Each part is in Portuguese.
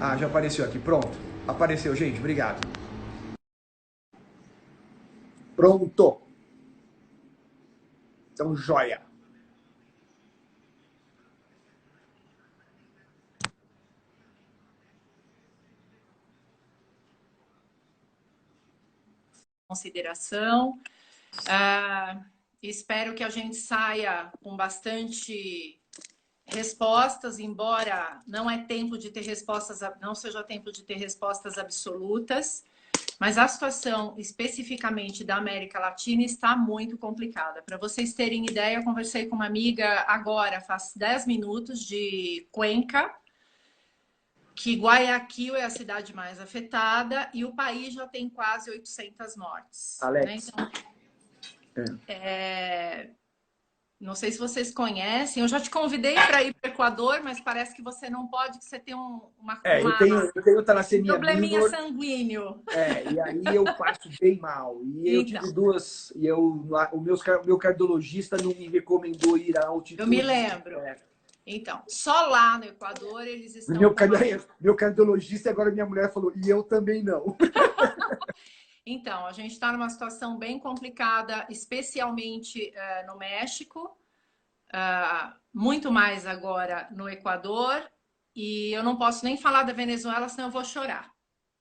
Ah, já apareceu aqui. Pronto. Apareceu, gente. Obrigado. Pronto. Então, joia. Consideração. Espero que a gente saia com bastante respostas, embora não é tempo de ter respostas, não seja tempo de ter respostas absolutas, mas a situação especificamente da América Latina está muito complicada. Para vocês terem ideia, eu conversei com uma amiga agora, faz 10 minutos, de Cuenca, que Guayaquil é a cidade mais afetada e o país já tem quase 800 mortes. Alex. Né? Então, não sei se vocês conhecem, eu já te convidei para ir para o Equador, mas parece que você não pode, que você tem Eu tenho um talassemia probleminha minor. sanguíneo. E aí eu passo bem mal. E eu Então, tive duas. Meu cardiologista não me recomendou ir à altitude. eu me lembro. Então, só lá no Equador eles estão meu cardiologista, agora minha mulher falou, e eu também não. Então, a gente está numa situação bem complicada, especialmente no México, muito mais agora no Equador, e eu não posso nem falar da Venezuela, senão eu vou chorar.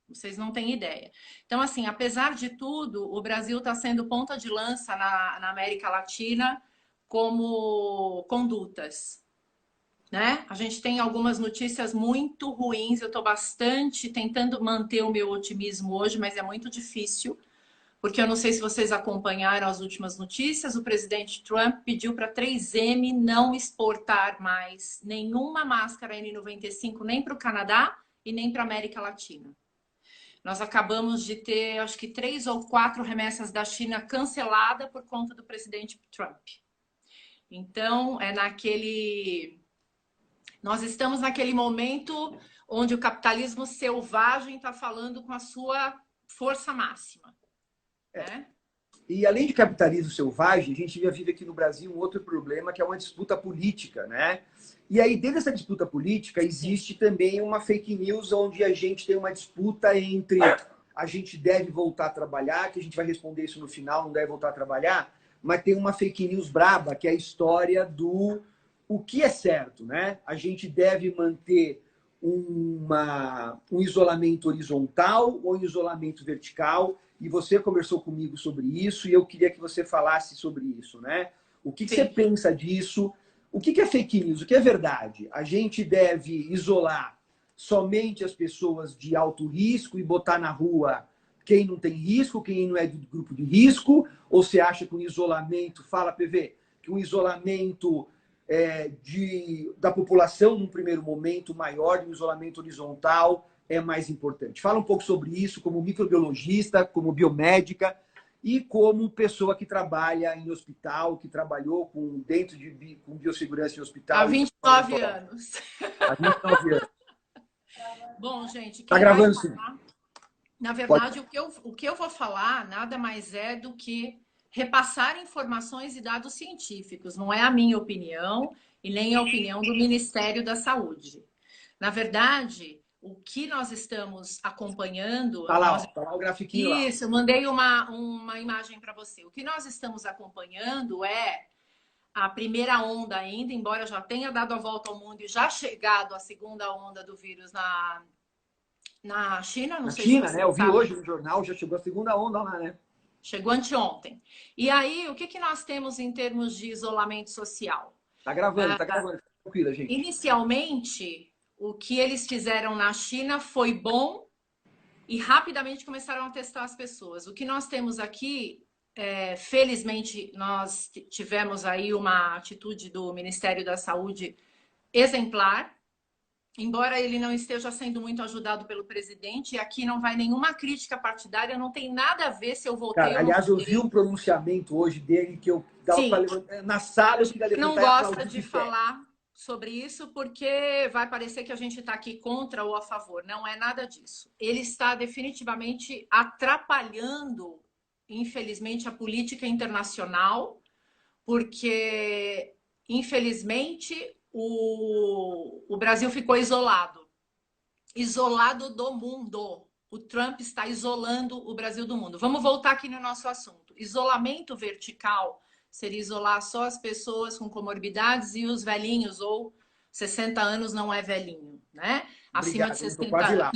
Vocês não têm ideia. Então, assim, apesar de tudo, o Brasil está sendo ponta de lança na América Latina como condutas. Né? A gente tem algumas notícias muito ruins. Eu estou bastante tentando manter o meu otimismo hoje, mas é muito difícil, porque eu não sei se vocês acompanharam as últimas notícias. O presidente Trump pediu para a 3M não exportar mais nenhuma máscara N95 nem para o Canadá e nem para a América Latina. Nós acabamos de ter, acho que 3 ou 4 remessas da China canceladas por conta do presidente Trump. Então, nós estamos naquele momento onde o capitalismo selvagem está falando com a sua força máxima. Né? E além de capitalismo selvagem, a gente já vive aqui no Brasil um outro problema, que é uma disputa política, né? E aí, dentro dessa disputa política, existe também uma fake news onde a gente tem uma disputa entre a gente deve voltar a trabalhar, que a gente vai responder isso no final, não deve voltar a trabalhar, mas tem uma fake news braba, que é a história do o que é certo, né? A gente deve manter um isolamento horizontal ou um isolamento vertical, e você conversou comigo sobre isso, e eu queria que você falasse sobre isso, né? O que você pensa disso? O que é fake news? O que é verdade? A gente deve isolar somente as pessoas de alto risco e botar na rua quem não tem risco, quem não é do grupo de risco? Ou você acha que um isolamento, fala PV, que um isolamento da população num primeiro momento maior, um isolamento horizontal, é mais importante? Fala um pouco sobre isso como microbiologista, como biomédica e como pessoa que trabalha em hospital, que trabalhou com biossegurança em hospital. Há 29 anos. Há 29 anos. Bom, gente, Tá gravando, sim. Na verdade, o que eu vou falar nada mais é do que repassar informações e dados científicos. Não é a minha opinião e nem a opinião do Ministério da Saúde. Na verdade, o que nós estamos acompanhando... Tá lá o grafiquinho. Isso, eu mandei uma imagem para você. O que nós estamos acompanhando é a primeira onda ainda, embora já tenha dado a volta ao mundo e já chegado a segunda onda do vírus na China. Não sei China, se você né? Eu vi sabe. hoje no jornal, já chegou a segunda onda lá, né? Chegou anteontem. E aí, o que nós temos em termos de isolamento social? Tá gravando. Tranquila, gente. Inicialmente, o que eles fizeram na China foi bom e rapidamente começaram a testar as pessoas. O que nós temos aqui, felizmente, nós tivemos aí uma atitude do Ministério da Saúde exemplar, embora ele não esteja sendo muito ajudado pelo presidente, e aqui não vai nenhuma crítica partidária, não tem nada a ver se eu votei ou não. Aliás, eu vi um pronunciamento hoje dele que eu dava para levantar na sala, eu queria levantar. Não gosta de falar sobre isso porque vai parecer que a gente está aqui contra ou a favor. Não é nada disso. Ele está definitivamente atrapalhando, infelizmente, a política internacional, porque, infelizmente, o Brasil ficou isolado. isolado do mundo. O Trump está isolando o Brasil do mundo. Vamos voltar aqui no nosso assunto. Isolamento vertical seria isolar só as pessoas com comorbidades e os velhinhos, ou 60 anos não é velhinho, né? Acima de Obrigado, eu tô 60 quase anos. lá.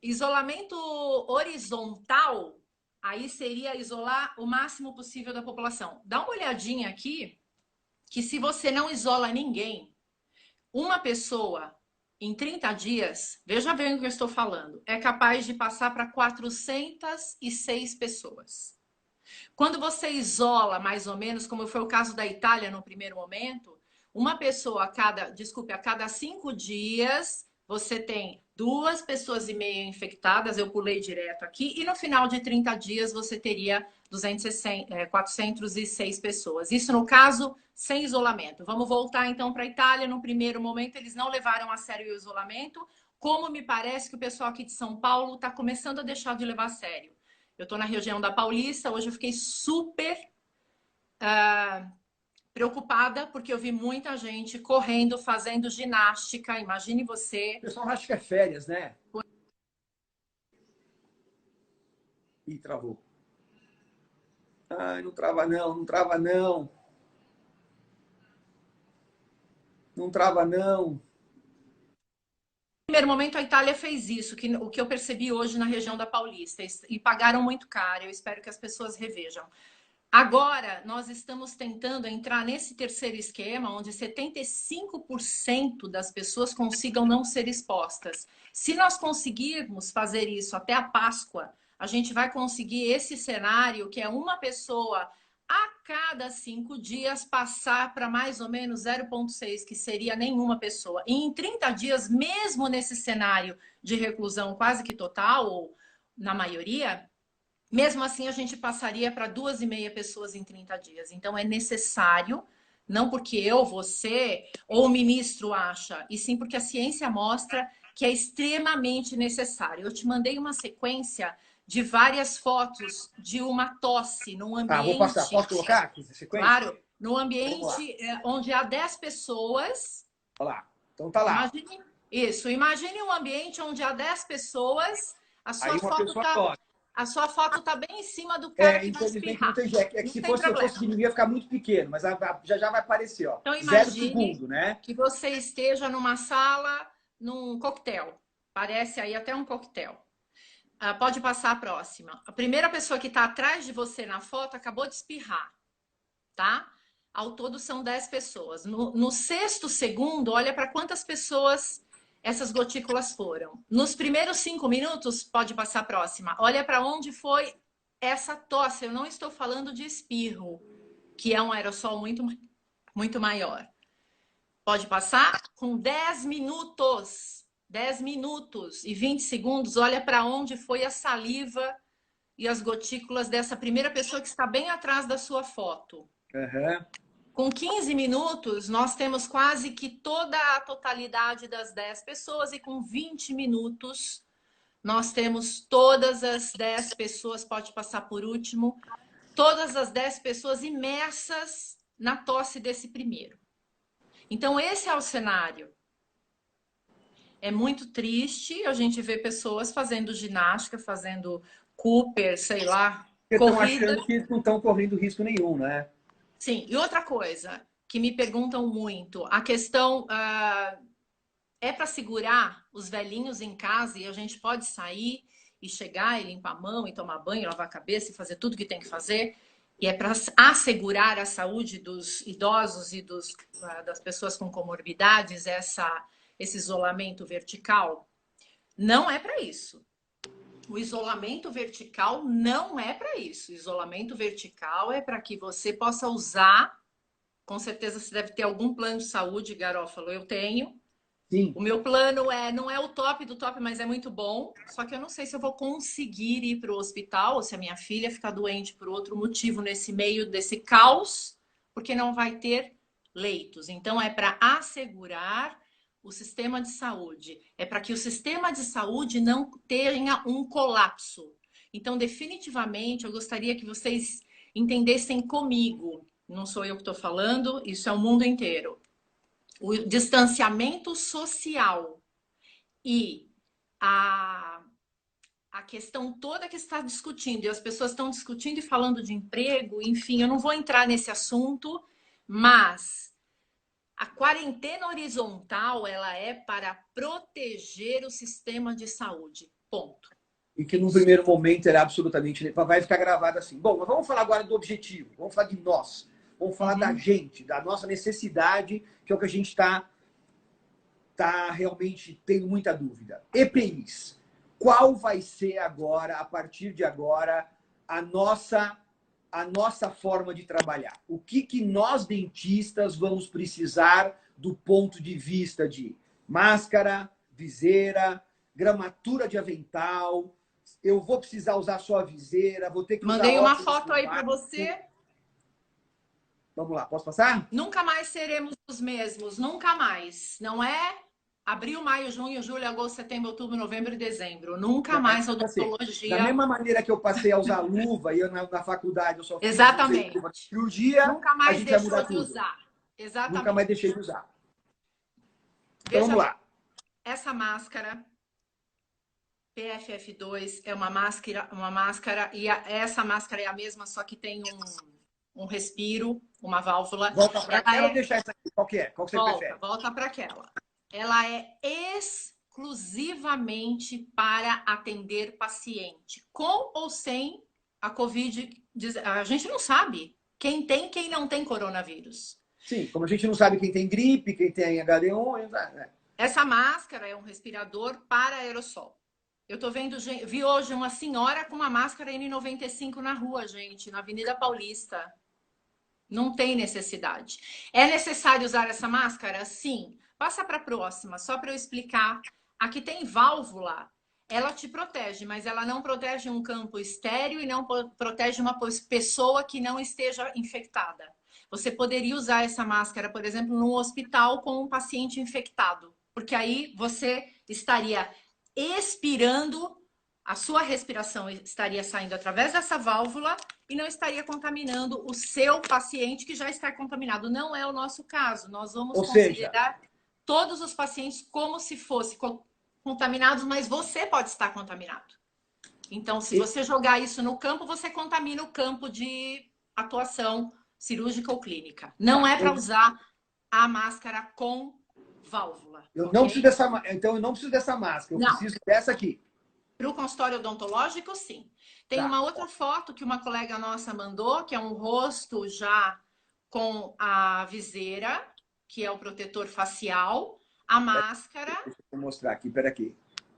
Isolamento horizontal, aí seria isolar o máximo possível da população. Dá uma olhadinha aqui, que se você não isola ninguém, uma pessoa em 30 dias, veja bem o que eu estou falando, é capaz de passar para 406 pessoas. Quando você isola, mais ou menos, como foi o caso da Itália no primeiro momento, uma pessoa a cada 5 dias, você tem 2,5 pessoas infectadas, eu pulei direto aqui, e no final de 30 dias você teria 406 pessoas. Isso no caso sem isolamento. Vamos voltar então para a Itália. No primeiro momento, eles não levaram a sério o isolamento, como me parece que o pessoal aqui de São Paulo está começando a deixar de levar a sério. Eu estou na região da Paulista, hoje eu fiquei super preocupada, porque eu vi muita gente correndo, fazendo ginástica. Imagine você. O pessoal acha que é férias, né? Ih, travou. Ai, não trava não, não trava não. Não trava não. No primeiro momento, a Itália fez isso, o que eu percebi hoje na região da Paulista, e pagaram muito caro. Eu espero que as pessoas revejam. Agora, nós estamos tentando entrar nesse terceiro esquema, onde 75% das pessoas consigam não ser expostas. Se nós conseguirmos fazer isso até a Páscoa, a gente vai conseguir esse cenário, que é uma pessoa a cada 5 dias passar para mais ou menos 0,6, que seria nenhuma pessoa. E em 30 dias, mesmo nesse cenário de reclusão quase que total, ou na maioria, mesmo assim, a gente passaria para 2,5 pessoas em 30 dias. Então, é necessário, não porque eu, você ou o ministro acha, e sim porque a ciência mostra que é extremamente necessário. Eu te mandei uma sequência de várias fotos de uma tosse num Ah, vou passar. ambiente, Posso colocar aqui na sequência? claro, num Vamos lá. ambiente onde há 10 pessoas. Olha lá. Então tá lá. Imagine isso, imagine um ambiente onde há 10 pessoas, a Aí sua uma foto pessoa está corre. a sua foto tá bem em cima do cara que vai Infelizmente não espirrar. tem jeito. É que Não se tem fosse, eu fosse problema. diminuir, ia ficar muito pequeno, mas já já vai aparecer, ó. Então Zero imagine segundo, né? que você esteja numa sala, num coquetel. Parece aí até um coquetel. Pode passar a próxima. A primeira pessoa que está atrás de você na foto acabou de espirrar, tá? Ao todo são 10 pessoas. No sexto segundo, olha para quantas pessoas essas gotículas foram. Nos primeiros 5 minutos, pode passar a próxima. Olha para onde foi essa tosse. Eu não estou falando de espirro, que é um aerossol muito maior. Pode passar com 10 minutos. 10 minutos e 20 segundos, olha para onde foi a saliva e as gotículas dessa primeira pessoa que está bem atrás da sua foto. Uhum. Com 15 minutos, nós temos quase que toda a totalidade das 10 pessoas, e com 20 minutos, nós temos todas as 10 pessoas, pode passar por último, todas as 10 pessoas imersas na tosse desse primeiro. Então, esse é o cenário. É muito triste a gente ver pessoas fazendo ginástica, fazendo Cooper, sei lá, Porque estão corrida. achando que não estão correndo risco nenhum, né? Sim, e outra coisa que me perguntam muito, a questão é para segurar os velhinhos em casa e a gente pode sair e chegar e limpar a mão e tomar banho, lavar a cabeça e fazer tudo que tem que fazer, e é para assegurar a saúde dos idosos e das pessoas com comorbidades, esse isolamento vertical? Não é para isso. O isolamento vertical não é para isso. O isolamento vertical é para que você possa usar. Com certeza você deve ter algum plano de saúde, Garófalo. Eu tenho. Sim. O meu plano não é o top do top, mas é muito bom. Só que eu não sei se eu vou conseguir ir para o hospital ou se a minha filha ficar doente por outro motivo nesse meio desse caos, porque não vai ter leitos. Então é para assegurar o sistema de saúde. É para que o sistema de saúde não tenha um colapso. Então, definitivamente, eu gostaria que vocês entendessem comigo. Não sou eu que estou falando, isso é o mundo inteiro. o distanciamento social e a questão toda que está discutindo, e as pessoas estão discutindo e falando de emprego, enfim, eu não vou entrar nesse assunto, mas a quarentena horizontal, ela é para proteger o sistema de saúde. Ponto. E que num primeiro momento era absolutamente... Vai ficar gravado assim. Bom, mas vamos falar agora do objetivo. Vamos falar de nós. Vamos falar da gente, da nossa necessidade, que é o que a gente está realmente tendo muita dúvida. EPIs. Qual vai ser agora, a partir de agora, a nossa forma de trabalhar? O que nós, dentistas, vamos precisar do ponto de vista de máscara, viseira, gramatura de avental? Eu vou precisar usar só a viseira, vou ter que usar... Mandei uma foto aí para você. Vamos lá, posso passar? Nunca mais seremos os mesmos, nunca mais. Não é abril, maio, junho, julho, agosto, setembro, outubro, novembro e dezembro. Nunca mais a odontologia. Da mesma maneira que eu passei a usar luva e eu na faculdade eu só fiz exatamente. Luva de cirurgia, nunca mais a gente vai mudar deixou de tudo. usar. Exatamente. Nunca mais deixei de usar. Então Veja, vamos lá. Essa máscara PFF2 é uma máscara e essa máscara é a mesma, só que tem um respiro, uma válvula. Volta para aquela ou deixar essa aqui? Qual que é? Qual que você prefere? Volta para aquela. Ela é exclusivamente para atender paciente, com ou sem a Covid. A gente não sabe quem tem e quem não tem coronavírus. Sim, como a gente não sabe quem tem gripe, quem tem HD1... né? Essa máscara é um respirador para aerossol. Eu tô vendo, vi hoje uma senhora com uma máscara N95 na rua, gente, na Avenida Paulista. Não tem necessidade. É necessário usar essa máscara? Sim. Passa para a próxima, só para eu explicar. Aqui tem válvula. Ela te protege, mas ela não protege um campo estéril e não protege uma pessoa que não esteja infectada. Você poderia usar essa máscara, por exemplo, num hospital com um paciente infectado, porque aí você estaria expirando, a sua respiração estaria saindo através dessa válvula e não estaria contaminando o seu paciente que já está contaminado. Não é o nosso caso. Nós vamos considerar todos os pacientes como se fossem contaminados, mas você pode estar contaminado. Então, se você jogar isso no campo, você contamina o campo de atuação cirúrgica ou clínica. Não é para usar a máscara com válvula. Eu não preciso dessa, então eu não preciso dessa máscara, eu preciso dessa aqui. Para o consultório odontológico, sim. Tem uma outra foto que uma colega nossa mandou, que é um rosto já com a viseira, que é o protetor facial, a máscara. Deixa eu mostrar aqui, peraí.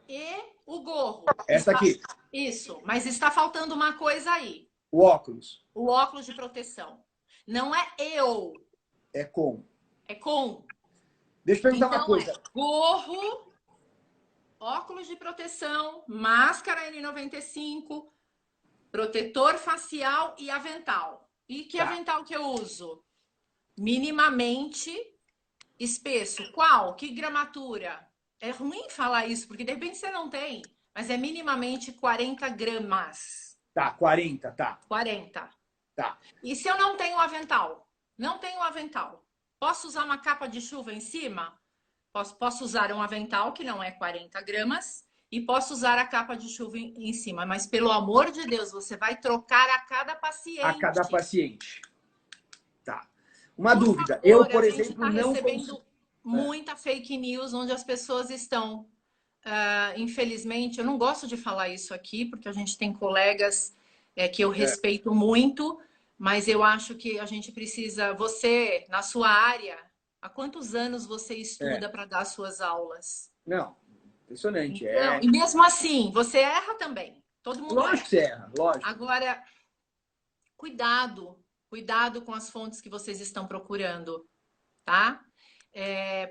E o gorro. Essa aqui. Isso, mas está faltando uma coisa aí. O óculos. O óculos de proteção. Não é eu. É com. É com. Deixa eu perguntar uma coisa. Gorro, óculos de proteção, máscara N95, protetor facial e avental. E que avental que eu uso? Minimamente espesso. Qual? Que gramatura? É ruim falar isso, porque de repente você não tem, mas é minimamente 40 gramas. Tá, 40, tá. 40. Tá. E se eu não tenho avental? Não tenho avental. Posso usar uma capa de chuva em cima? Posso usar um avental que não é 40 gramas e posso usar a capa de chuva em cima. Mas, pelo amor de Deus, você vai trocar a cada paciente. A cada paciente. Tá. Uma dúvida. Favor, eu, por exemplo, não recebendo muita fake news onde as pessoas estão... infelizmente, eu não gosto de falar isso aqui, porque a gente tem colegas que eu respeito muito, mas eu acho que a gente precisa... Você, na sua área, há quantos anos você estuda para dar suas aulas? Não, impressionante. Então, e mesmo assim, você erra também. Todo mundo lógico que você erra, lógico. Agora, cuidado com as fontes que vocês estão procurando, tá?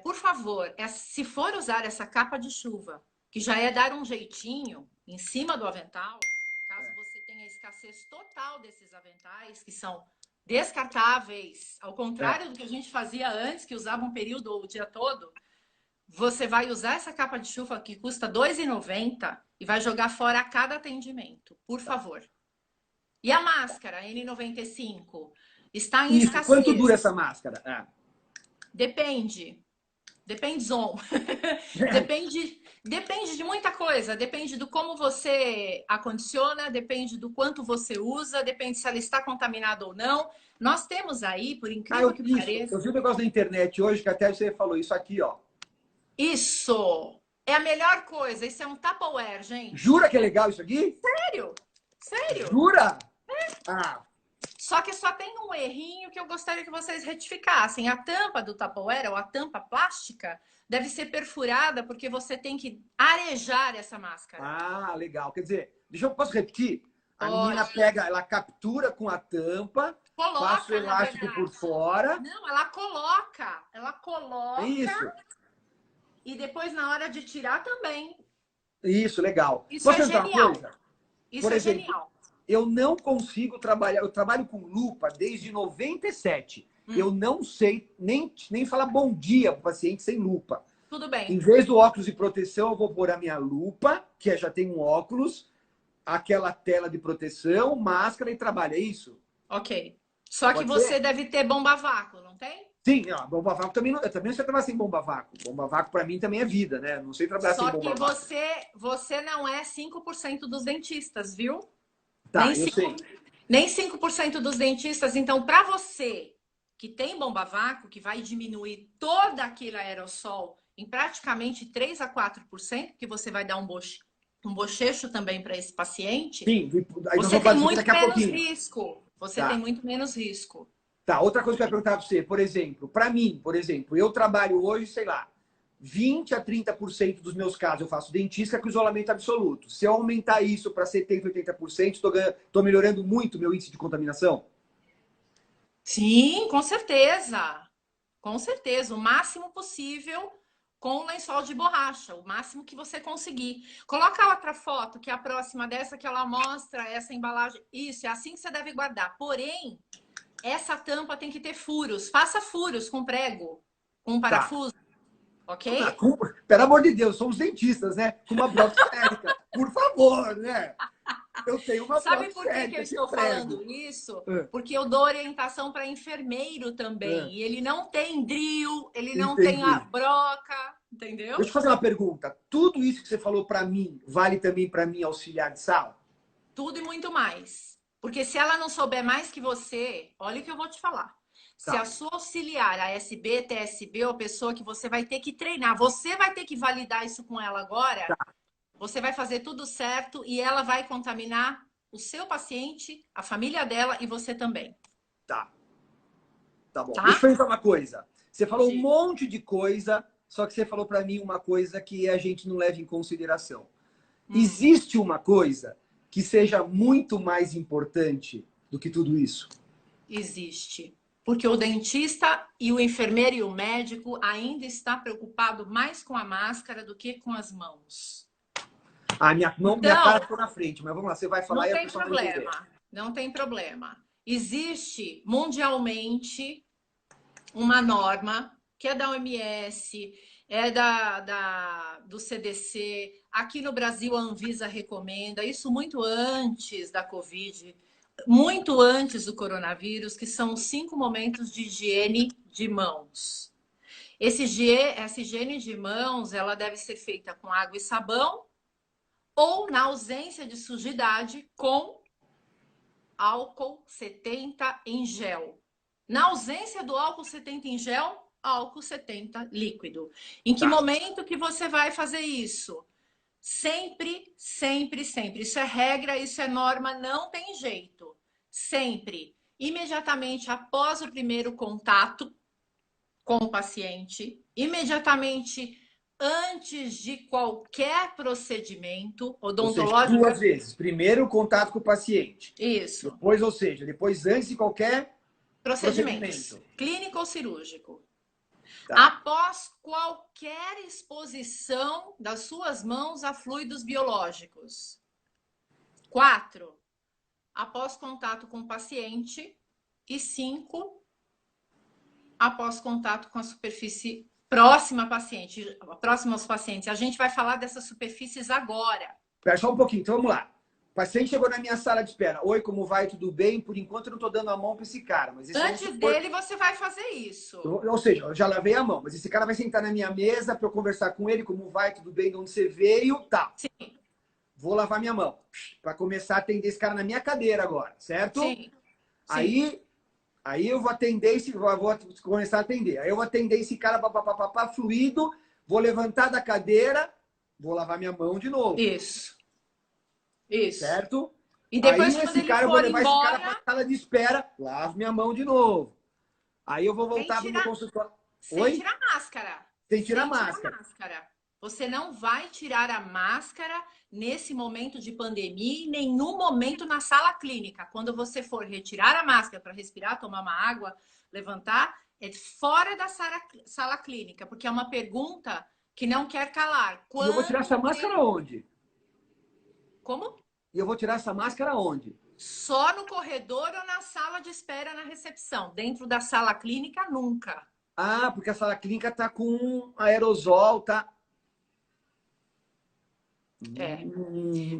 Por favor, se for usar essa capa de chuva, que já é dar um jeitinho em cima do avental, caso você tenha escassez total desses aventais, que são descartáveis, ao contrário do que a gente fazia antes, que usava um período ou o dia todo, você vai usar essa capa de chuva que custa R$ 2,90 e vai jogar fora a cada atendimento, por favor. E a máscara N95 está em escassez. Quanto dura essa máscara? Depende. Depends on. Depende de muita coisa. Depende do como você acondiciona, depende do quanto você usa, depende se ela está contaminada ou não. Nós temos aí, por incrível que pareça... Eu vi um negócio na internet hoje que até você falou isso aqui, ó. Isso! É a melhor coisa. Isso é um Tupperware, gente. Jura que é legal isso aqui? Sério? Sério? Jura? Ah, Só que só tem um errinho que eu gostaria que vocês retificassem. A tampa do Tupperware, ou a tampa plástica, deve ser perfurada porque você tem que arejar essa máscara. ah, legal. Quer dizer, posso repetir? A Pode. menina pega, ela captura com a tampa, Coloca, passa o elástico na por verdade. fora. Não, ela coloca. Ela coloca. Isso, E depois, na hora de tirar, também. isso, legal. Isso Posso é perguntar uma genial. coisa? Isso Por é exemplo, genial. eu não consigo trabalhar, eu trabalho com lupa desde 97. Eu não sei nem falar bom dia para o paciente sem lupa. Tudo Em bem. vez do óculos de proteção, eu vou pôr a minha lupa, que já tem um óculos, aquela tela de proteção, máscara e trabalho, é isso? Ok. Só que Pode você ser? deve ter bomba a vácuo, não tem? Sim, ó, bomba vácuo também, eu também não sei trabalhar sem bomba vácuo. Bomba vácuo para mim também é vida, né? Não sei trabalhar sem Só bomba que vácuo. você não é 5% dos dentistas, viu? Tá, eu sei. Nem 5% dos dentistas. Então, para você que tem bomba vácuo, que vai diminuir todo aquele aerossol em praticamente 3 a 4%, que você vai dar um bochecho também para esse paciente, Sim, aí nós você vamos tem falar disso muito daqui a menos pouquinho. risco. Você Tá. tem muito menos risco. Tá, outra coisa que eu ia perguntar para você, por exemplo, para mim, por exemplo, eu trabalho hoje, sei lá, 20 a 30% dos meus casos eu faço dentística com isolamento absoluto. Se eu aumentar isso para 70, 80%, estou melhorando muito o meu índice de contaminação? Sim, com certeza. Com certeza. O máximo possível com lençol de borracha. O máximo que você conseguir. Coloca a outra foto, que é a próxima dessa, que ela mostra essa embalagem. Isso, é assim que você deve guardar. Porém, essa tampa tem que ter furos. Faça furos com prego, com um Tá. parafuso. Ok? Pelo amor de Deus, somos dentistas, né? Com uma prótese esférica. Por favor, né? Eu tenho uma Sabe prótese por que eu esférica, estou prego. falando isso? Ah, Porque eu dou orientação para enfermeiro também. ah, E ele não tem drill, ele não tem a entendi. broca, entendeu? Deixa eu fazer uma pergunta. Tudo isso que você falou para mim, vale também para mim auxiliar de sala? Tudo e muito mais. Porque se ela não souber mais que você, olha o que eu vou te falar. Se Tá. a sua auxiliar, a SB, TSB, ou a pessoa que você vai ter que treinar, você vai ter que validar isso com ela agora, você vai fazer tudo certo e ela vai contaminar o seu paciente, a família dela e você também. Tá. Tá bom. Tá? Deixa eu perguntar uma coisa. Você falou um Sim. monte de coisa, só que você falou para mim uma coisa que a gente não leva em consideração. Existe uma coisa que seja muito mais importante do que tudo isso? Existe. Porque o dentista e o enfermeiro e o médico ainda está preocupado mais com a máscara do que com as mãos. A minha Então, cara ficou na frente, mas vamos lá, você vai falar não e a tem pessoa vai entender. problema. Não tem problema. Existe mundialmente uma norma que é da OMS, é do CDC. Aqui no Brasil, a Anvisa recomenda isso muito antes da Covid, muito antes do coronavírus, que são 5 momentos de higiene de mãos. Essa higiene de mãos, ela deve ser feita com água e sabão ou, na ausência de sujidade, com álcool 70 em gel. Na ausência do álcool 70 em gel, álcool 70 líquido. Em que momento que você vai fazer isso? Sempre, sempre, sempre. Isso é regra, isso é norma, não tem jeito. Sempre. Imediatamente após o primeiro contato com o paciente, imediatamente antes de qualquer procedimento odontológico. Ou seja, 2 vezes. Primeiro, o contato com o paciente. Isso. Depois, ou seja, depois antes de qualquer Procedimento. Clínico ou cirúrgico. Tá. Após qualquer exposição das suas mãos a fluidos biológicos. 4. Após contato com o paciente. E 5. Após contato com a superfície próxima aos pacientes. A gente vai falar dessas superfícies agora. Espera só um pouquinho, então vamos lá. paciente chegou na minha sala de espera. Oi, como vai? Tudo bem? Por enquanto eu não estou dando a mão para esse cara. Mas Antes dele, você vai fazer isso. Ou seja, eu já lavei a mão, mas esse cara vai sentar na minha mesa para eu conversar com ele, como vai, tudo bem, de onde você veio, tá. Sim. Vou lavar minha mão. Para começar a atender esse cara na minha cadeira agora, certo? Sim. Aí eu vou atender, vou começar a atender. Aí eu vou atender esse cara, papapá, fluido, vou levantar da cadeira, vou lavar minha mão de novo. Isso. Certo? E depois, aí quando esse ele cara, eu for vou levar embora... esse cara para sala de espera, lavo minha mão de novo. Aí eu vou voltar para o meu consultório. Sem tirar máscara. Sem tirar máscara. Você não vai tirar a máscara nesse momento de pandemia e nenhum momento na sala clínica. Quando você for retirar a máscara para respirar, tomar uma água, levantar, é fora da sala clínica, porque é uma pergunta que não quer calar. E eu vou tirar essa máscara onde? Como? E eu vou tirar essa máscara onde? Só no corredor ou na sala de espera na recepção. Dentro da sala clínica, nunca. Ah, porque a sala clínica tá com aerosol, tá?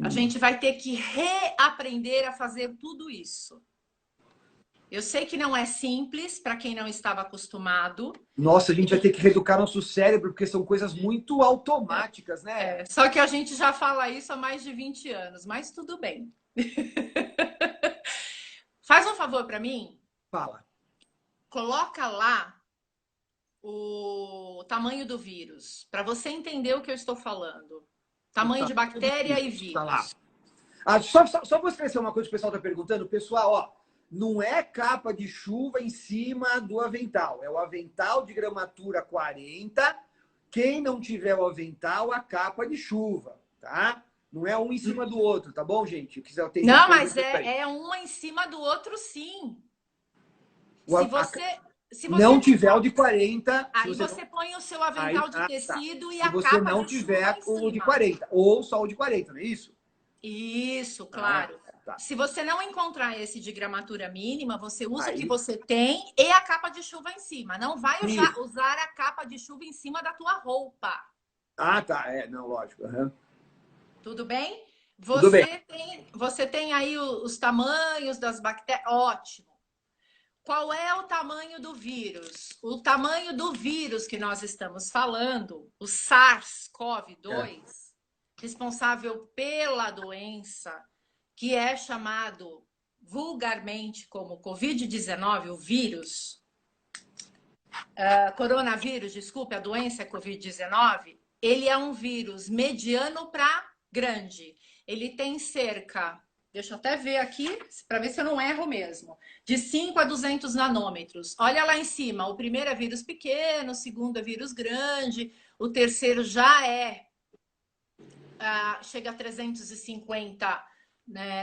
A gente vai ter que reaprender a fazer tudo isso. Eu sei que não é simples para quem não estava acostumado. Nossa, a gente vai ter que reeducar nosso cérebro, porque são coisas muito automáticas, né? Só que a gente já fala isso há mais de 20 anos, mas tudo bem. Faz um favor para mim. Fala. Coloca lá o tamanho do vírus, para você entender o que eu estou falando. Tamanho de bactéria e vírus. Tá lá. Ah, só vou esclarecer uma coisa que o pessoal está perguntando. Pessoal, ó, não é capa de chuva em cima do avental. É o avental de gramatura 40. Quem não tiver o avental, a capa de chuva, tá? Não é um em cima do outro, tá bom, gente? Não, mas é um em cima do outro, sim. Se você não tiver o de 40... Aí você põe o seu avental de tecido e a capa de chuva. Se você não tiver o de 40, ou só o de 40, não é isso? Isso, claro. Tá. Se você não encontrar esse de gramatura mínima, você usa o que você tem e a capa de chuva em cima. Não vai usar a capa de chuva em cima da tua roupa. Ah, tá. Não, lógico. Uhum. Tudo bem? Tudo bem. Você tem aí os tamanhos das bactérias. Ótimo. Qual é o tamanho do vírus? O tamanho do vírus que nós estamos falando, o SARS-CoV-2, responsável pela doença, que é chamado vulgarmente como Covid-19, o vírus, coronavírus, desculpe, a doença é Covid-19, ele é um vírus mediano para grande. Ele tem cerca, deixa eu até ver aqui, para ver se eu não erro mesmo, de 5 a 200 nanômetros. Olha lá em cima, o primeiro é vírus pequeno, o segundo é vírus grande, o terceiro já chega a 350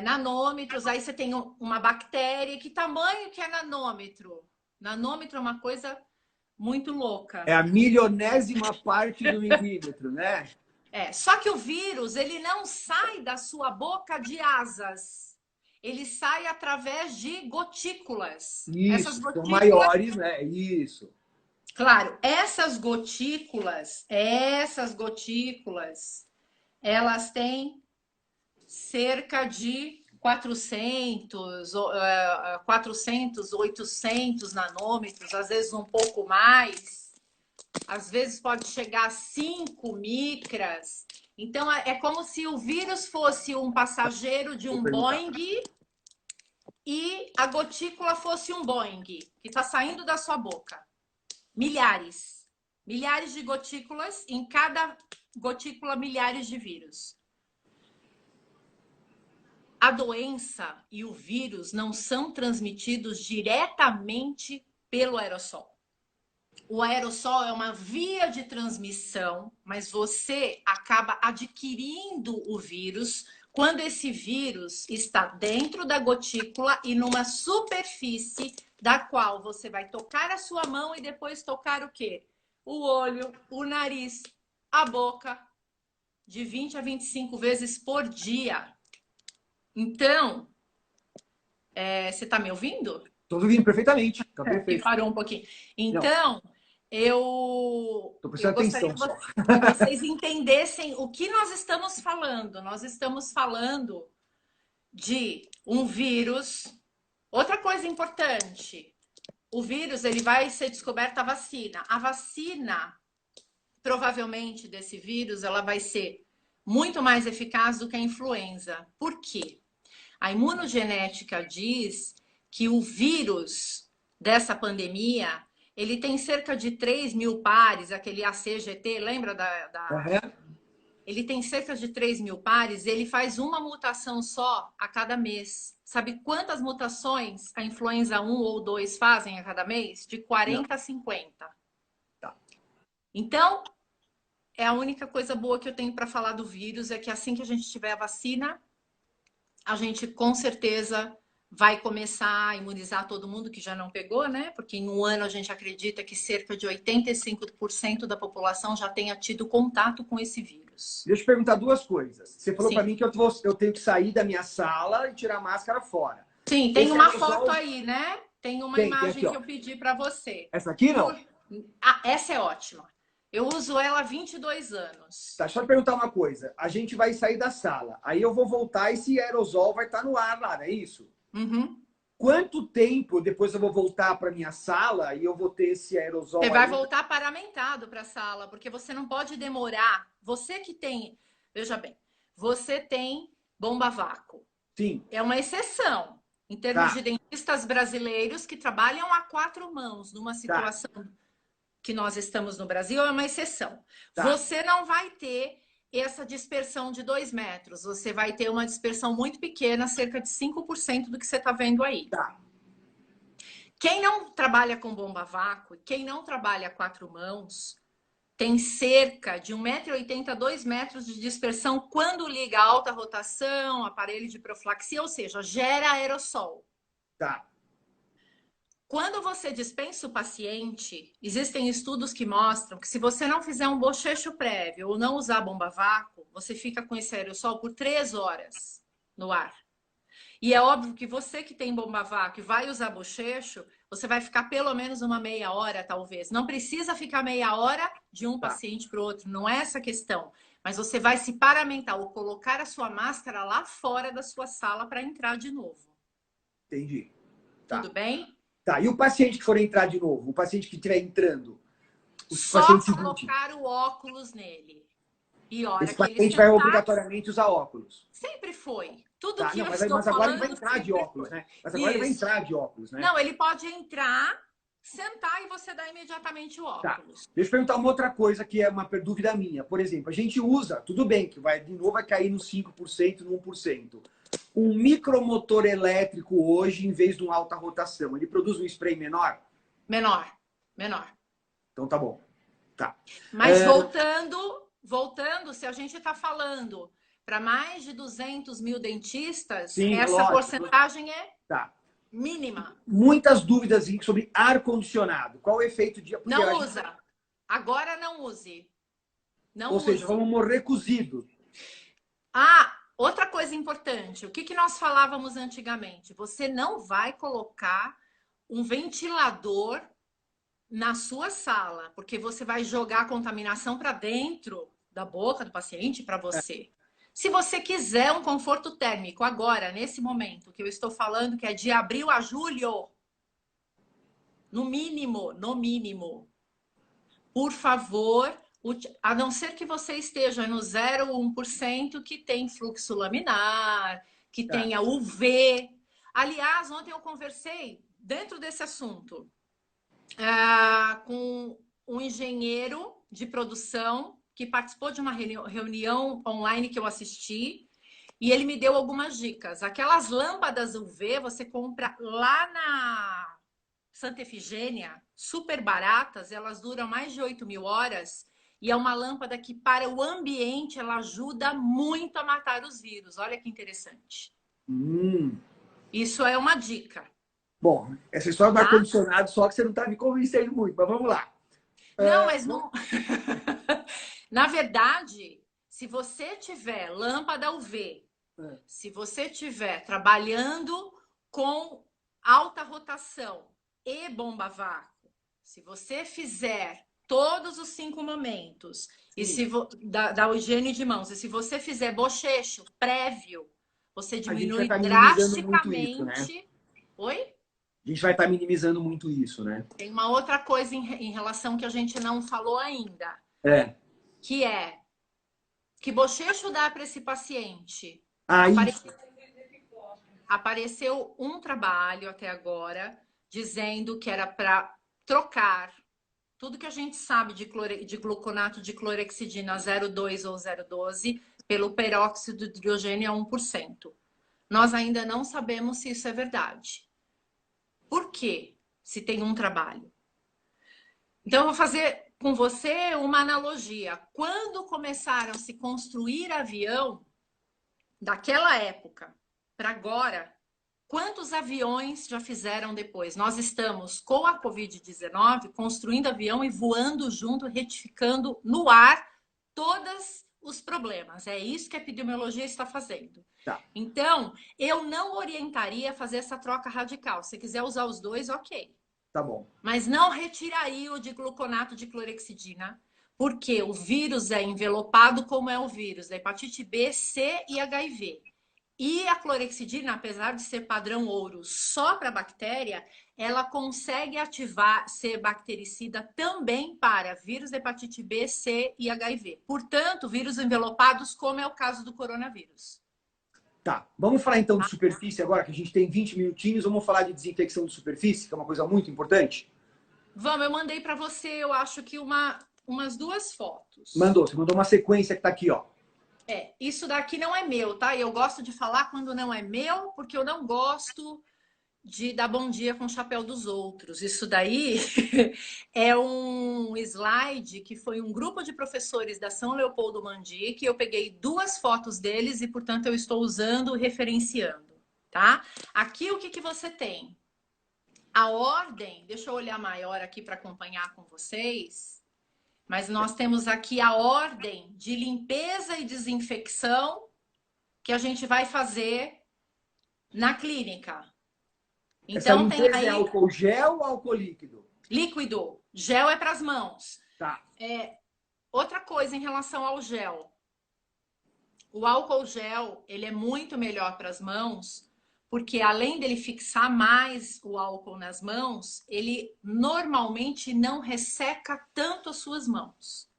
nanômetros. Aí você tem uma bactéria. Que tamanho que é nanômetro? Nanômetro é uma coisa muito louca. É a milionésima parte do milímetro, né? Só que o vírus, ele não sai da sua boca de asas. Ele sai através de gotículas. Isso, essas gotículas são maiores, né? Isso. Claro, essas gotículas, elas têm cerca de 400, 800 nanômetros, às vezes um pouco mais. Às vezes pode chegar a 5 micras. Então, é como se o vírus fosse um passageiro de um Boeing e a gotícula fosse um Boeing que está saindo da sua boca. Milhares de gotículas, em cada gotícula, milhares de vírus. A doença e o vírus não são transmitidos diretamente pelo aerossol. O aerossol é uma via de transmissão, mas você acaba adquirindo o vírus quando esse vírus está dentro da gotícula e numa superfície da qual você vai tocar a sua mão e depois tocar o quê? O olho, o nariz, a boca, de 20 a 25 vezes por dia. Então, você está me ouvindo? Estou ouvindo perfeitamente. Tá perfeito. Parou um pouquinho. Então, eu gostaria que vocês entendessem o que nós estamos falando. Nós estamos falando de um vírus. Outra coisa importante, o vírus ele vai ser descoberta a vacina. A vacina, provavelmente, desse vírus, ela vai ser muito mais eficaz do que a influenza. Por quê? A imunogenética diz que o vírus dessa pandemia, ele tem cerca de 3 mil pares, aquele ACGT, lembra Uhum. Ele tem cerca de 3 mil pares, ele faz uma mutação só a cada mês. Sabe quantas mutações a influenza 1 ou 2 fazem a cada mês? De 40 a 50. Tá. Então, é a única coisa boa que eu tenho para falar do vírus, é que assim que a gente tiver a vacina, a gente com certeza vai começar a imunizar todo mundo que já não pegou, né? Porque em um ano a gente acredita que cerca de 85% da população já tenha tido contato com esse vírus. Deixa eu perguntar duas coisas. Você falou para Sim. mim que eu tenho que sair da minha sala e tirar a máscara fora. Sim, tem Esse uma aerosol... foto aí, né? Tem uma Tem imagem aqui, ó. que eu pedi para você. Essa aqui não? Ah, essa é ótima. Eu uso ela há 22 anos. Tá, deixa eu perguntar uma coisa. A gente vai sair da sala. Aí eu vou voltar e esse aerosol vai estar no ar lá, não é isso? Uhum. Quanto tempo depois eu vou voltar para minha sala e eu vou ter esse aerosol Você vai ainda? voltar paramentado para a sala, porque você não pode demorar. Você que tem, veja bem, você tem bomba vácuo. Sim. É uma exceção em termos de dentistas brasileiros que trabalham a quatro mãos numa situação que nós estamos no Brasil, é uma exceção. Você não vai ter essa dispersão de 2 metros. Você vai ter uma dispersão muito pequena, cerca de 5% do que você está vendo aí. Quem não trabalha com bomba vácuo, quem não trabalha a quatro mãos, tem cerca de 1,80 m a 2 metros de dispersão quando liga a alta rotação, aparelho de profilaxia, ou seja, gera aerossol. Quando você dispensa o paciente, existem estudos que mostram que se você não fizer um bochecho prévio ou não usar bomba vácuo, você fica com esse aerossol por 3 horas no ar. E é óbvio que você que tem bomba vácuo e vai usar bochecho, você vai ficar pelo menos uma meia hora, talvez. Não precisa ficar meia hora de um paciente para o outro, não é essa a questão. Mas você vai se paramentar ou colocar a sua máscara lá fora da sua sala para entrar de novo. Entendi. Tudo bem? Tá, e o paciente que for entrar de novo? O paciente que estiver entrando? Só colocar o óculos nele. E olha esse que ele paciente vai obrigatoriamente usar óculos. Sempre foi. Tudo que não, eu mas, estou mas agora falando ele vai entrar de óculos, foi. né? Mas agora ele vai entrar de óculos, né? Não, ele pode entrar, sentar e você dá imediatamente o óculos. Deixa eu perguntar uma outra coisa que é uma dúvida minha. Por exemplo, a gente usa, tudo bem, que vai de novo vai cair no 5%, no 1%. Um micromotor elétrico hoje, em vez de uma alta rotação, ele produz um spray menor? Menor. Então tá bom. Mas voltando, se a gente está falando para mais de 200 mil dentistas, sim, essa porcentagem é mínima. Muitas dúvidas sobre ar-condicionado. Qual o efeito de... Não usa. Agora não use. Ou seja, vamos morrer cozido. Outra coisa importante. O que nós falávamos antigamente? Você não vai colocar um ventilador na sua sala, porque você vai jogar a contaminação para dentro da boca do paciente para você. Se você quiser um conforto térmico agora, nesse momento que eu estou falando, que é de abril a julho, no mínimo, por favor, a não ser que você esteja no 0 ou 1% que tem fluxo laminar, que tenha UV. Aliás, ontem eu conversei dentro desse assunto com um engenheiro de produção que participou de uma reunião online que eu assisti e ele me deu algumas dicas. Aquelas lâmpadas UV você compra lá na Santa Efigênia, super baratas, elas duram mais de 8.000 horas e é uma lâmpada que para o ambiente ela ajuda muito a matar os vírus. Olha que interessante. Isso é uma dica. Bom, essa história do ar-condicionado, só que você não está me convencendo muito, mas vamos lá. Não, mas não... Na verdade, se você tiver lâmpada UV, se você tiver trabalhando com alta rotação e bomba vácuo, se você fizer todos os 5 momentos e da higiene de mãos, e se você fizer bochecho prévio, você A gente vai diminui estar minimizando muito isso, né? drasticamente. Oi? A gente vai estar minimizando muito isso, né? Tem uma outra coisa em relação que a gente não falou ainda, É. que é que bochecho dá para esse paciente? Ah, isso. Apareceu um trabalho até agora dizendo que era para trocar tudo que a gente sabe de gluconato de clorexidina 0,2 ou 0,12 pelo peróxido de hidrogênio a 1%. Nós ainda não sabemos se isso é verdade. Por quê? Se tem um trabalho. Então, eu vou fazer com você uma analogia. Quando começaram a se construir avião, daquela época para agora, quantos aviões já fizeram depois? Nós estamos, com a Covid-19, construindo avião e voando junto, retificando no ar todos os problemas. É isso que a epidemiologia está fazendo. Tá. Então, eu não orientaria a fazer essa troca radical. Se quiser usar os dois, ok. Tá bom. Mas não retiraria o de gluconato de clorexidina, porque o vírus é envelopado como é o vírus da hepatite B, C e HIV. E a clorexidina, apesar de ser padrão ouro só para bactéria, ela consegue ativar, ser bactericida também para vírus da hepatite B, C e HIV. Portanto, vírus envelopados, como é o caso do coronavírus. Tá. Vamos falar então de superfície agora, que a gente tem 20 minutinhos. Vamos falar de desinfecção de superfície, que é uma coisa muito importante. Vamos, eu mandei para você, eu acho que umas 2 fotos. Mandou, você mandou uma sequência que tá aqui, ó. Isso daqui não é meu, tá? Eu gosto de falar quando não é meu, porque eu não gosto de dar bom dia com o chapéu dos outros. Isso daí é um slide que foi um grupo de professores da São Leopoldo Mandi, que eu peguei 2 fotos deles e, portanto, eu estou usando, referenciando, tá? Aqui o que você tem? A ordem, deixa eu olhar maior aqui para acompanhar com vocês. Mas nós temos aqui a ordem de limpeza e desinfecção que a gente vai fazer na clínica. Essa Então tem limpeza aí é álcool gel ou álcool líquido? líquido, gel é para as mãos. Tá. Outra coisa em relação ao gel. O álcool gel, ele é muito melhor para as mãos, porque além dele fixar mais o álcool nas mãos, ele normalmente não resseca tanto as suas mãos.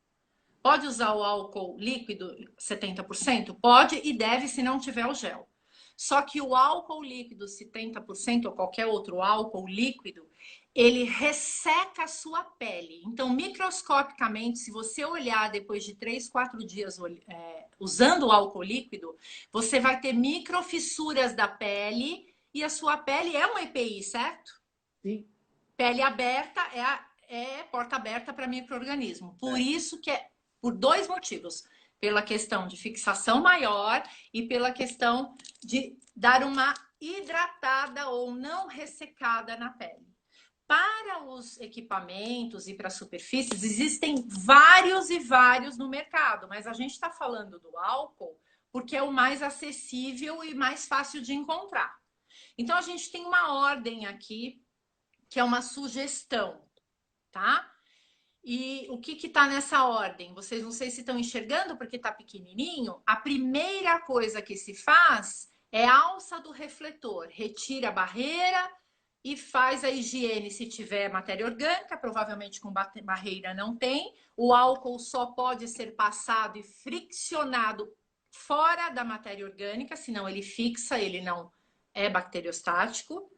Pode usar o álcool líquido 70%? Pode e deve se não tiver o gel. Só que o álcool líquido 70% ou qualquer outro álcool líquido, ele resseca a sua pele. Então, microscopicamente, se você olhar depois de 3, 4 dias usando o álcool líquido, você vai ter microfissuras da pele e a sua pele é um EPI, certo? Sim. Pele aberta é porta aberta para micro-organismo. Por isso que por 2 motivos. Pela questão de fixação maior e pela questão de dar uma hidratada ou não ressecada na pele. Para os equipamentos e para superfícies, existem vários e vários no mercado, mas a gente está falando do álcool porque é o mais acessível e mais fácil de encontrar. Então, a gente tem uma ordem aqui, que é uma sugestão, tá? E o que está nessa ordem? Vocês não sei se estão enxergando porque está pequenininho. A primeira coisa que se faz é a alça do refletor. Retira a barreira e faz a higiene se tiver matéria orgânica. Provavelmente com barreira não tem. O álcool só pode ser passado e friccionado fora da matéria orgânica, senão ele fixa, ele não é bacteriostático.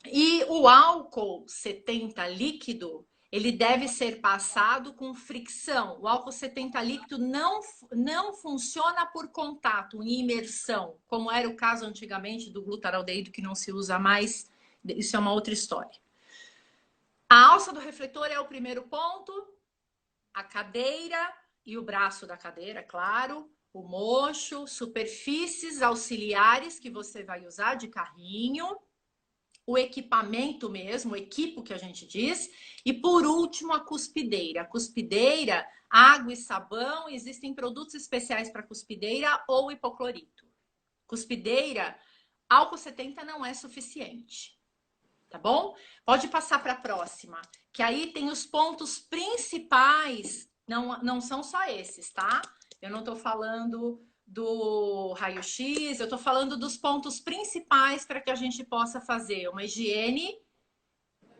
E o álcool 70 líquido, ele deve ser passado com fricção. O álcool 70 líquido não funciona por contato, em imersão, como era o caso antigamente do glutaraldeído, que não se usa mais. Isso é uma outra história. A alça do refletor é o primeiro ponto. A cadeira e o braço da cadeira, claro. O mocho, superfícies auxiliares que você vai usar de carrinho. O equipamento mesmo, o equipo que a gente diz, e por último a cuspideira. A cuspideira, água e sabão, existem produtos especiais para cuspideira ou hipoclorito. Cuspideira, álcool 70 não é suficiente, tá bom? Pode passar para a próxima, que aí tem os pontos principais, não são só esses, tá? Eu não estou falando do raio-x, eu estou falando dos pontos principais para que a gente possa fazer uma higiene,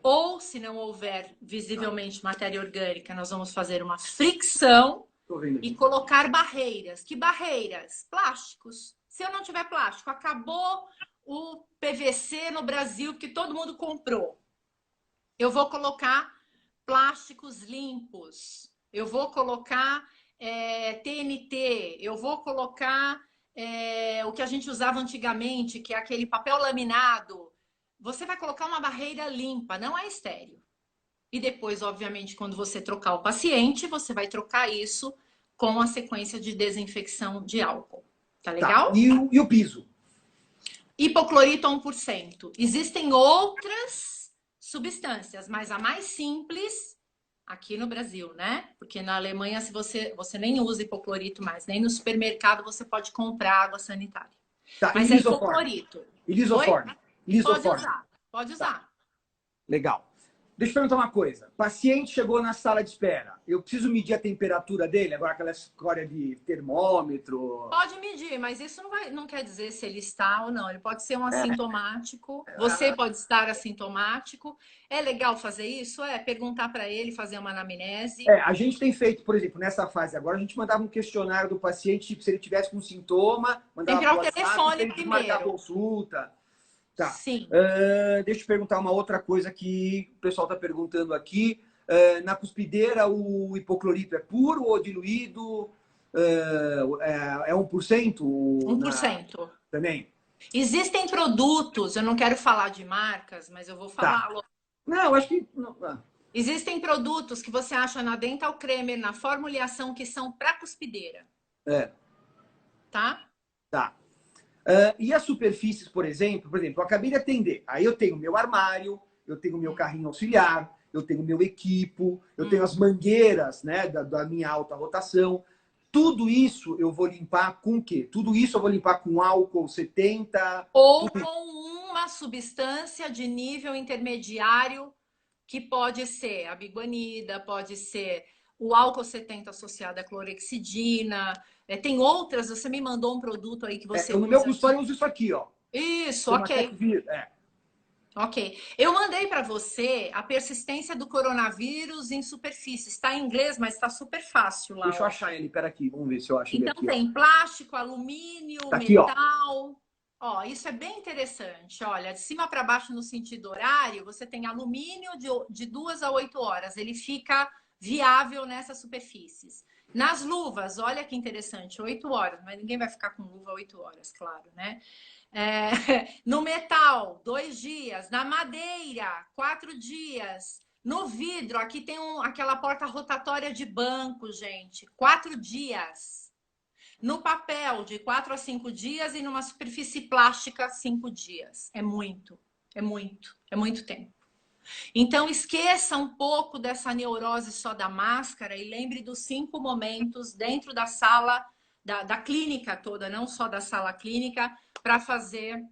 ou se não houver visivelmente matéria orgânica, nós vamos fazer uma fricção e colocar barreiras. Que barreiras? Plásticos. Se eu não tiver plástico, acabou o PVC no Brasil, porque todo mundo comprou. Eu vou colocar plásticos limpos. Eu vou colocar TNT. Eu vou colocar o que a gente usava antigamente, que é aquele papel laminado. Você vai colocar uma barreira limpa, não é estéril. E depois, obviamente, quando você trocar o paciente, você vai trocar isso com a sequência de desinfecção de álcool. Tá legal? Tá. E o piso? Hipoclorito a 1%. Existem outras substâncias, mas a mais simples aqui no Brasil, né? Porque na Alemanha, se você nem usa hipoclorito mais, nem no supermercado você pode comprar água sanitária. Tá. Mas é hipoclorito. Lisoforme. Pode usar. Tá. Legal. Deixa eu perguntar uma coisa. Paciente chegou na sala de espera. Eu preciso medir a temperatura dele? Agora aquela história de termômetro. Pode medir, mas isso não quer dizer se ele está ou não. Ele pode ser um assintomático. Você pode estar assintomático. É legal fazer isso? Perguntar para ele, fazer uma anamnese. A gente tem feito, por exemplo, nessa fase agora, a gente mandava um questionário do paciente, tipo, se ele tivesse com sintoma, mandava tem que tirar o telefone primeiro. Marcar consulta. Tá. Sim. Deixa eu te perguntar uma outra coisa que o pessoal está perguntando aqui. Na cuspideira, o hipoclorito é puro ou diluído? É 1%? 1%. Também? Existem produtos, eu não quero falar de marcas, mas eu vou falar. Tá. Não, acho que... Existem produtos que você acha na Dental Cremer, na formulação, que são para cuspideira. Tá? Tá. E as superfícies, por exemplo, eu acabei de atender. Aí eu tenho meu armário, eu tenho meu carrinho auxiliar, eu tenho meu equipo, eu tenho as mangueiras, né, da minha alta rotação. Tudo isso eu vou limpar com o quê? Tudo isso eu vou limpar com álcool 70? Ou com uma substância de nível intermediário, que pode ser a biguanida, pode ser o álcool 70 associado à clorexidina. Tem outras, você me mandou um produto aí que você usa. No meu consultório eu uso isso aqui, ó. Isso, ok. Ok. Eu mandei para você a persistência do coronavírus em superfície. Está em inglês, mas está super fácil lá. Deixa eu achar ele, peraí, vamos ver se eu acho ele aqui. Então tem plástico, alumínio, tá aqui, metal. Ó, isso é bem interessante. Olha, de cima para baixo no sentido horário, você tem alumínio de 2 a 8 horas. Ele fica viável nessas superfícies. Nas luvas, olha que interessante, 8 horas, mas ninguém vai ficar com luva 8 horas, claro, né? No metal, 2 dias. Na madeira, 4 dias. No vidro, aqui tem aquela porta rotatória de banco, gente, 4 dias. No papel, de 4 a 5 dias. E numa superfície plástica, 5 dias. É muito tempo. Então, esqueça um pouco dessa neurose só da máscara e lembre dos 5 momentos dentro da sala, da clínica toda, não só da sala clínica, para fazer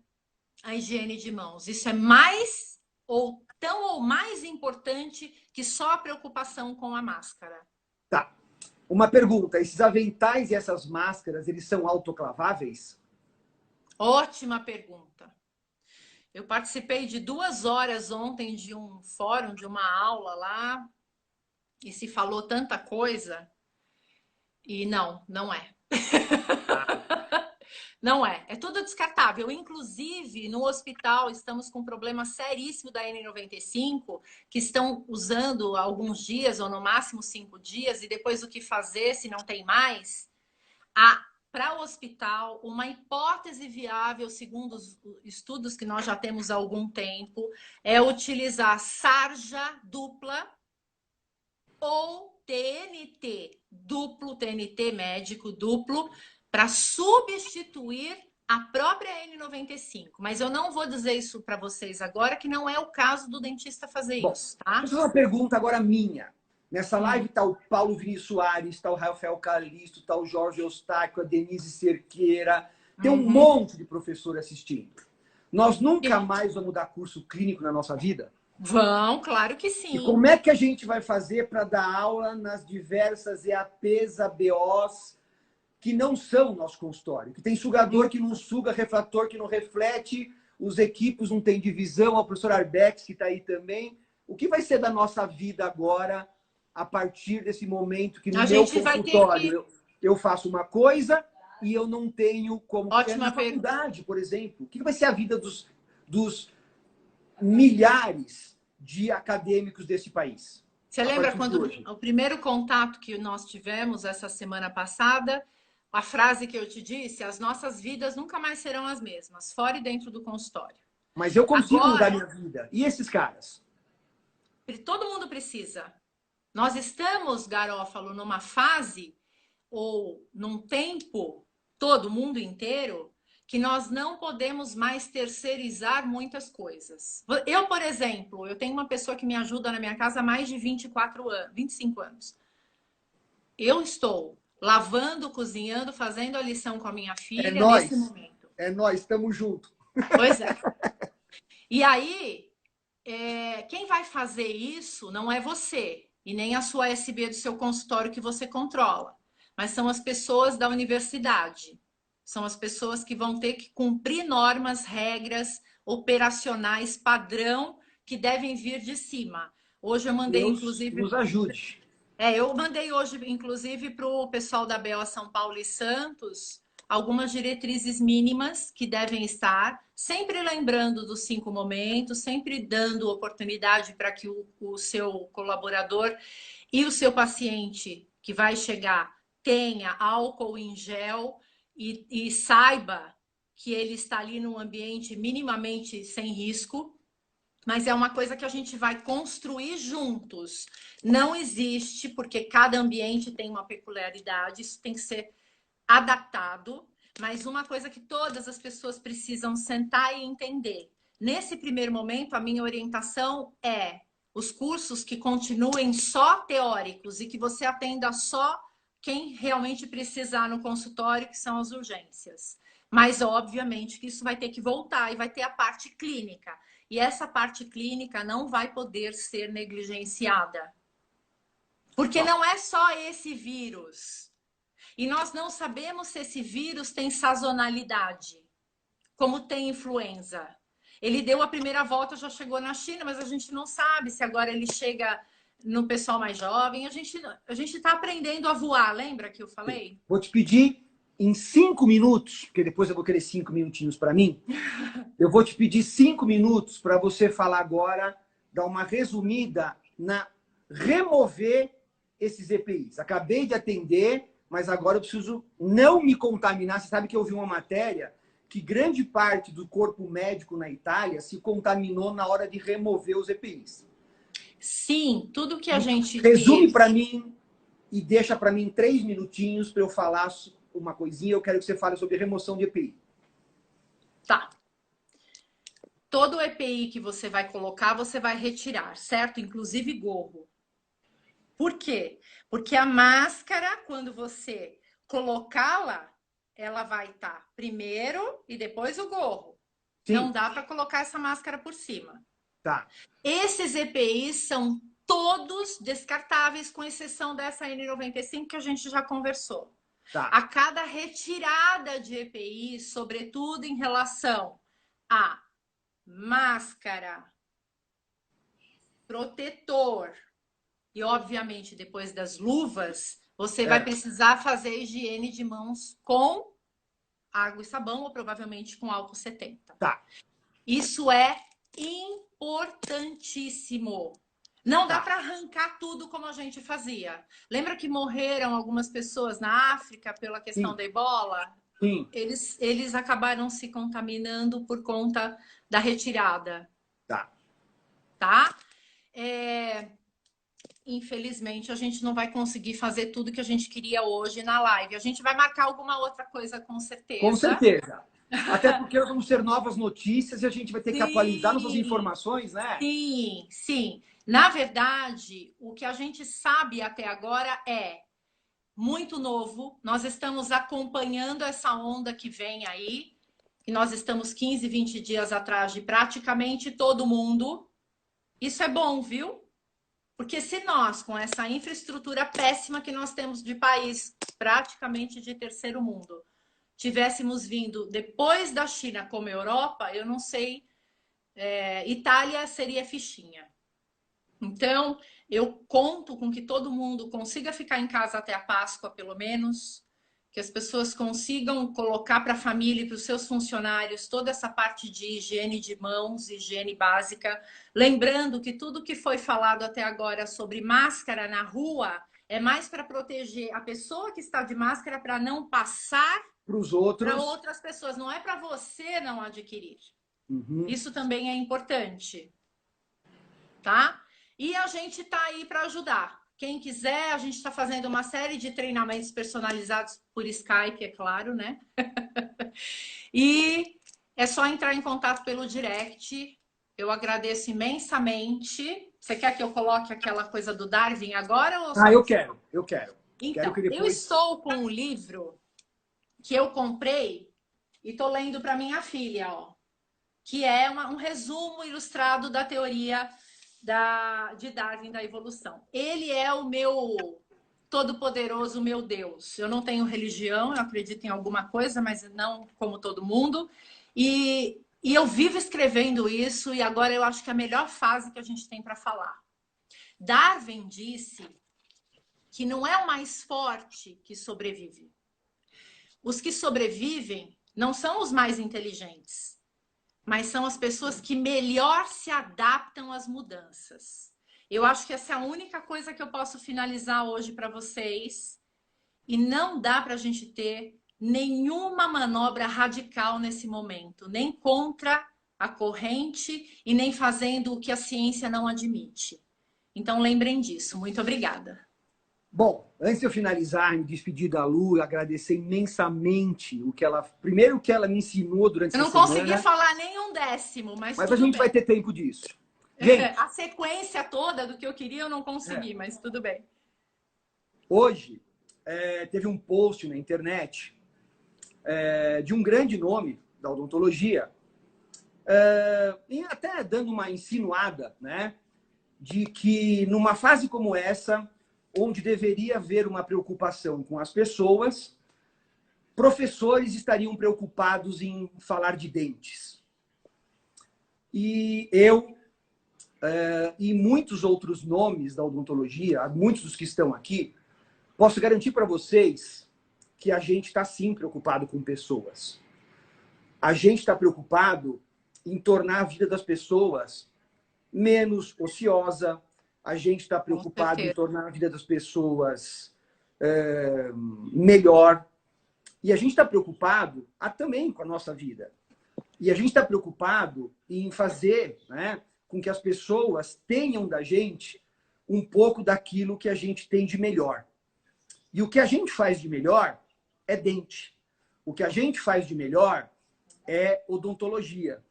a higiene de mãos. Isso é mais ou tão ou mais importante que só a preocupação com a máscara. Tá. Uma pergunta, esses aventais e essas máscaras, eles são autoclaváveis? Ótima pergunta. Eu participei de 2 horas ontem de um fórum, de uma aula lá, e se falou tanta coisa, e não é. Não é. É tudo descartável. Inclusive, no hospital, estamos com um problema seríssimo da N95, que estão usando alguns dias, ou no máximo 5 dias, e depois o que fazer se não tem mais? Para o hospital, uma hipótese viável, segundo os estudos que nós já temos há algum tempo, é utilizar sarja dupla ou TNT duplo, TNT médico duplo, para substituir a própria N95. Mas eu não vou dizer isso para vocês agora, que não é o caso do dentista fazer isso, tá? Deixa eu fazer uma pergunta agora minha. Nessa live está o Paulo Vinícius Soares, está o Rafael Calisto, está o Jorge Eustáquio, a Denise Cerqueira. Tem um monte de professor assistindo. Nós nunca mais vamos dar curso clínico na nossa vida? Vão, claro que sim. E como é que a gente vai fazer para dar aula nas diversas EAPs, ABOs, que não são o nosso consultório, que tem sugador que não suga, refrator que não reflete, os equipos não têm divisão, o professor Arbex que está aí também. O que vai ser da nossa vida agora, a partir desse momento que no meu consultório eu faço uma coisa e eu não tenho como... Ótima na faculdade, por exemplo, o que vai ser a vida dos milhares de acadêmicos desse país? Você lembra quando o primeiro contato que nós tivemos essa semana passada, a frase que eu te disse, as nossas vidas nunca mais serão as mesmas, fora e dentro do consultório. Mas eu consigo mudar minha vida. E esses caras? Todo mundo precisa. Nós estamos, Garófalo, numa fase ou num tempo, todo mundo inteiro, que nós não podemos mais terceirizar muitas coisas. Eu, por exemplo, eu tenho uma pessoa que me ajuda na minha casa há mais de 24 anos, 25 anos. Eu estou lavando, cozinhando, fazendo a lição com a minha filha nesse momento. É nós, estamos juntos. Pois é. E aí, quem vai fazer isso não é você e nem a sua SB do seu consultório que você controla, mas são as pessoas da universidade. São as pessoas que vão ter que cumprir normas, regras operacionais, padrão, que devem vir de cima. Hoje eu mandei, Deus inclusive... nos ajude. Eu mandei hoje, inclusive, para o pessoal da BEO São Paulo e Santos, algumas diretrizes mínimas que devem estar, sempre lembrando dos 5 momentos, sempre dando oportunidade para que o seu colaborador e o seu paciente que vai chegar tenha álcool em gel e saiba que ele está ali num ambiente minimamente sem risco, mas é uma coisa que a gente vai construir juntos. Não existe, porque cada ambiente tem uma peculiaridade, isso tem que ser adaptado, mas uma coisa que todas as pessoas precisam sentar e entender. Nesse primeiro momento, a minha orientação é os cursos que continuem só teóricos e que você atenda só quem realmente precisar no consultório, que são as urgências. Mas, obviamente, que isso vai ter que voltar e vai ter a parte clínica. E essa parte clínica não vai poder ser negligenciada. Porque não é só esse vírus. E nós não sabemos se esse vírus tem sazonalidade, como tem influenza. Ele deu a primeira volta, já chegou na China, mas a gente não sabe se agora ele chega no pessoal mais jovem. A gente está aprendendo a voar, lembra que eu falei? Vou te pedir em 5 minutos, porque depois eu vou querer 5 minutinhos para mim. Eu vou te pedir 5 minutos para você falar agora, dar uma resumida na remover esses EPIs. Acabei de atender, mas agora eu preciso não me contaminar. Você sabe que eu vi uma matéria que grande parte do corpo médico na Itália se contaminou na hora de remover os EPIs. Sim, tudo que a gente resume para mim e deixa para mim 3 minutinhos para eu falar uma coisinha. Eu quero que você fale sobre remoção de EPI. Tá. Todo EPI que você vai colocar, você vai retirar, certo? Inclusive gorro. Por quê? Porque a máscara, quando você colocá-la, ela vai estar primeiro e depois o gorro. Sim. Não dá para colocar essa máscara por cima. Tá. Esses EPIs são todos descartáveis, com exceção dessa N95 que a gente já conversou. Tá. A cada retirada de EPI, sobretudo em relação a máscara, protetor e, obviamente, depois das luvas, você vai precisar fazer higiene de mãos com água e sabão ou provavelmente com álcool 70. Tá. Isso é importantíssimo. Não dá para arrancar tudo como a gente fazia. Lembra que morreram algumas pessoas na África pela questão da ebola? Sim. Eles acabaram se contaminando por conta da retirada. Tá? Infelizmente, a gente não vai conseguir fazer tudo que a gente queria hoje na live. A gente vai marcar alguma outra coisa, com certeza. Com certeza. Até porque vamos ter novas notícias e a gente vai ter que atualizar nossas informações, né? Sim, sim. Na verdade, o que a gente sabe até agora é muito novo. Nós estamos acompanhando essa onda que vem aí. E nós estamos 15, 20 dias atrás de praticamente todo mundo. Isso é bom, viu? Porque se nós, com essa infraestrutura péssima que nós temos de país praticamente de terceiro mundo, tivéssemos vindo depois da China como Europa, eu não sei, Itália seria fichinha. Então, eu conto com que todo mundo consiga ficar em casa até a Páscoa, pelo menos, que as pessoas consigam colocar para a família e para os seus funcionários toda essa parte de higiene de mãos, higiene básica. Lembrando que tudo que foi falado até agora sobre máscara na rua é mais para proteger a pessoa que está de máscara para não passar Para os para outros. outras pessoas, não é para você não adquirir. Uhum. Isso também é importante, tá? E a gente está aí para ajudar. Quem quiser, a gente está fazendo uma série de treinamentos personalizados por Skype, é claro, né? E é só entrar em contato pelo direct. Eu agradeço imensamente. Você quer que eu coloque aquela coisa do Darwin agora? Ou só... Eu quero. Então, Quero que depois... eu estou com um livro que eu comprei e estou lendo para minha filha, ó, que é um resumo ilustrado da teoria de Darwin da evolução. Ele é o meu todo-poderoso, meu Deus. Eu não tenho religião, eu acredito em alguma coisa, mas não como todo mundo. E eu vivo escrevendo isso, e agora eu acho que é a melhor fase que a gente tem para falar. Darwin disse que não é o mais forte que sobrevive. Os que sobrevivem não são os mais inteligentes, mas são as pessoas que melhor se adaptam às mudanças. Eu acho que essa é a única coisa que eu posso finalizar hoje para vocês. E não dá para a gente ter nenhuma manobra radical nesse momento, nem contra a corrente e nem fazendo o que a ciência não admite. Então lembrem disso. Muito obrigada. Bom, antes de eu finalizar, me despedir da Lu, agradecer imensamente primeiro o que ela me ensinou durante Eu essa não semana. consegui falar nem um décimo, mas a tudo gente bem. vai ter tempo disso. Gente, a sequência toda do que eu queria eu não consegui, mas tudo bem. Hoje teve um post na internet de um grande nome da odontologia, e até dando uma insinuada, né, de que numa fase como essa, onde deveria haver uma preocupação com as pessoas, professores estariam preocupados em falar de dentes. E eu e muitos outros nomes da odontologia, muitos dos que estão aqui, posso garantir para vocês que a gente está sim preocupado com pessoas. A gente está preocupado em tornar a vida das pessoas menos ociosa, a gente está preocupado em tornar a vida das pessoas melhor. E a gente está preocupado também com a nossa vida. E a gente está preocupado em fazer, né, com que as pessoas tenham da gente um pouco daquilo que a gente tem de melhor. E o que a gente faz de melhor é dente. O que a gente faz de melhor é odontologia.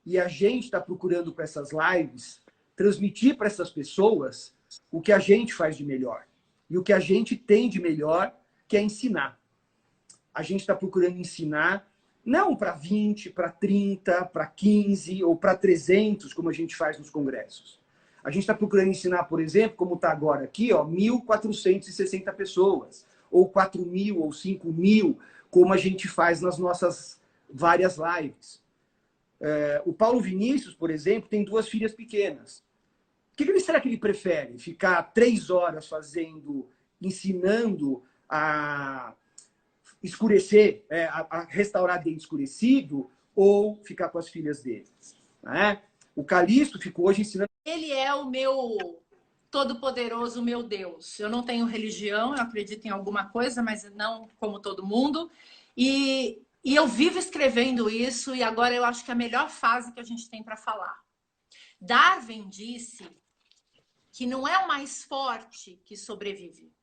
E a gente está procurando com essas lives transmitir para essas pessoas o que a gente faz de melhor. E o que a gente tem de melhor, que é ensinar. A gente está procurando ensinar não para 20, para 30, para 15 ou para 300, como a gente faz nos congressos. A gente está procurando ensinar, por exemplo, como está agora aqui, 1.460 pessoas, ou 4.000, ou 5.000, como a gente faz nas nossas várias lives. O Paulo Vinícius, por exemplo, tem 2 filhas pequenas. O que será que ele prefere? Ficar 3 horas ensinando a escurecer, a restaurar dente escurecido, ou ficar com as filhas dele? Né? O Calixto ficou hoje ensinando... Ele é o meu todo-poderoso, meu Deus. Eu não tenho religião, eu acredito em alguma coisa, mas não como todo mundo. E eu vivo escrevendo isso, e agora eu acho que é a melhor fase que a gente tem para falar. Darwin disse que não é o mais forte que sobrevive.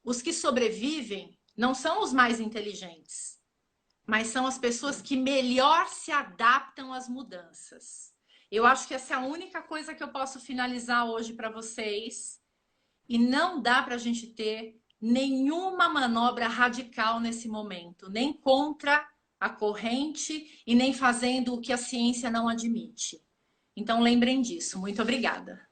Os que sobrevivem não são os mais inteligentes, mas são as pessoas que melhor se adaptam às mudanças. Eu acho que essa é a única coisa que eu posso finalizar hoje para vocês. E não dá para a gente ter nenhuma manobra radical nesse momento, nem contra a corrente e nem fazendo o que a ciência não admite. Então lembrem disso. Muito obrigada.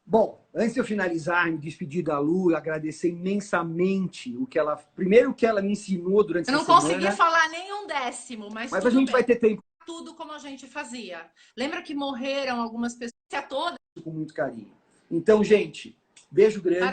Bom, antes de eu finalizar, me despedir da Lu, agradecer imensamente o que ela, primeiro o que ela me ensinou durante Eu essa não semana. consegui falar nem um décimo, mas a tudo gente bem. vai ter tempo. Tudo como a gente fazia. Lembra que morreram algumas pessoas todas? Com muito carinho. Então, gente, beijo grande.